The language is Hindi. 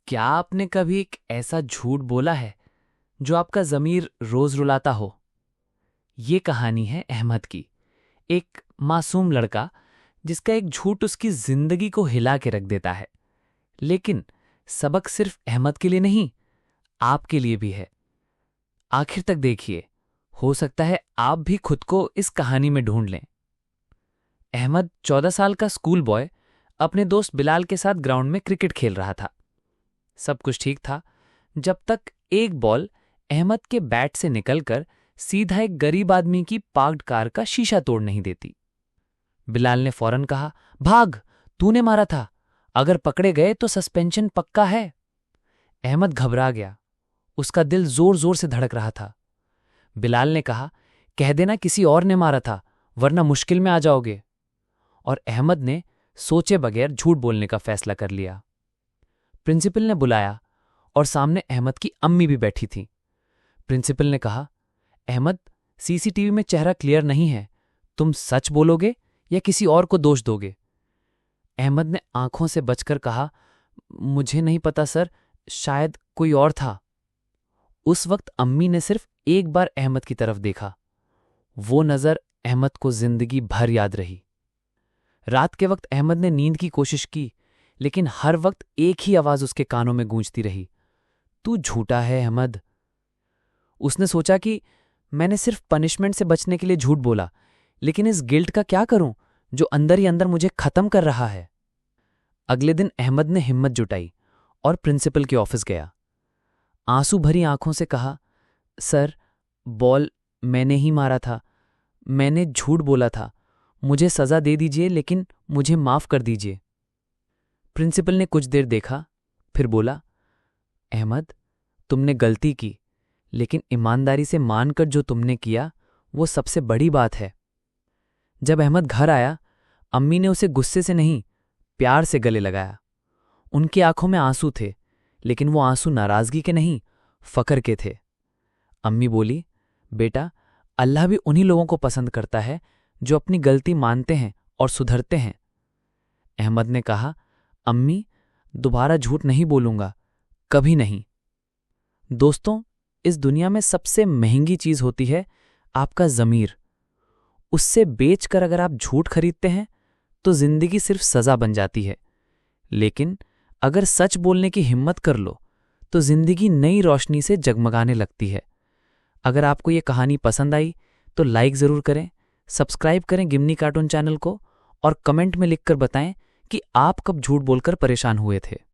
क्या आपने कभी एक ऐसा झूठ बोला है जो आपका ज़मीर रोज़ रुलाता हो? ये कहानी है अहमद की, एक मासूम लड़का जिसका एक झूठ उसकी ज़िंदगी को हिला के रख देता है। लेकिन सबक सिर्फ अहमद के लिए नहीं, आपके लिए भी है। आखिर तक देखिए, हो सकता है आप भी खुद को इस कहानी में ढूंढ लें। अहमद 14 साल का स्कूल बॉय अपने दोस्त बिलाल के साथ ग्राउंड में क्रिकेट खेल रहा था। सब कुछ ठीक था जब तक एक बॉल अहमद के बैट से निकलकर सीधा एक गरीब आदमी की पार्क्ड कार का शीशा तोड़ नहीं देती। बिलाल ने फौरन कहा, भाग, तूने मारा था। अगर पकड़े गए तो सस्पेंशन पक्का है। अहमद घबरा गया, उसका दिल जोर जोर से धड़क रहा था। बिलाल ने कहा, कह देना किसी और ने मारा था, वरना मुश्किल में आ जाओगे। और अहमद ने सोचे बगैर झूठ बोलने का फैसला कर लिया। प्रिंसिपल ने बुलाया और सामने अहमद की अम्मी भी बैठी थी। प्रिंसिपल ने कहा, अहमद, सीसीटीवी में चेहरा क्लियर नहीं है, तुम सच बोलोगे या किसी और को दोष दोगे? अहमद ने आंखों से बचकर कहा, मुझे नहीं पता सर, शायद कोई और था। उस वक्त अम्मी ने सिर्फ एक बार अहमद की तरफ देखा। वो नजर अहमद को जिंदगी भर याद रही। रात के वक्त अहमद ने नींद की कोशिश की, लेकिन हर वक्त एक ही आवाज उसके कानों में गूंजती रही, तू झूठा है अहमद। उसने सोचा कि मैंने सिर्फ पनिशमेंट से बचने के लिए झूठ बोला, लेकिन इस गिल्ट का क्या करूं जो अंदर ही अंदर मुझे खत्म कर रहा है। अगले दिन अहमद ने हिम्मत जुटाई और प्रिंसिपल के ऑफिस गया। आंसू भरी आंखों से कहा, सर, बॉल मैंने ही मारा था, मैंने झूठ बोला था, मुझे सजा दे दीजिए, लेकिन मुझे माफ कर दीजिए। प्रिंसिपल ने कुछ देर देखा, फिर बोला, अहमद, तुमने गलती की, लेकिन ईमानदारी से मानकर जो तुमने किया वो सबसे बड़ी बात है। जब अहमद घर आया, अम्मी ने उसे गुस्से से नहीं, प्यार से गले लगाया। उनकी आंखों में आंसू थे, लेकिन वो आंसू नाराजगी के नहीं, फक्र के थे। अम्मी बोली, बेटा, अल्लाह भी उन्हीं लोगों को पसंद करता है जो अपनी गलती मानते हैं और सुधरते हैं। अहमद ने कहा, अम्मी, दोबारा झूठ नहीं बोलूंगा, कभी नहीं। दोस्तों, इस दुनिया में सबसे महंगी चीज होती है आपका ज़मीर। उससे बेचकर अगर आप झूठ खरीदते हैं तो जिंदगी सिर्फ सजा बन जाती है, लेकिन अगर सच बोलने की हिम्मत कर लो तो जिंदगी नई रोशनी से जगमगाने लगती है। अगर आपको ये कहानी पसंद आई तो लाइक ज़रूर करें, सब्सक्राइब करें गिमनी कार्टून चैनल को, और कमेंट में लिखकर बताएं कि आप कब झूठ बोलकर परेशान हुए थे।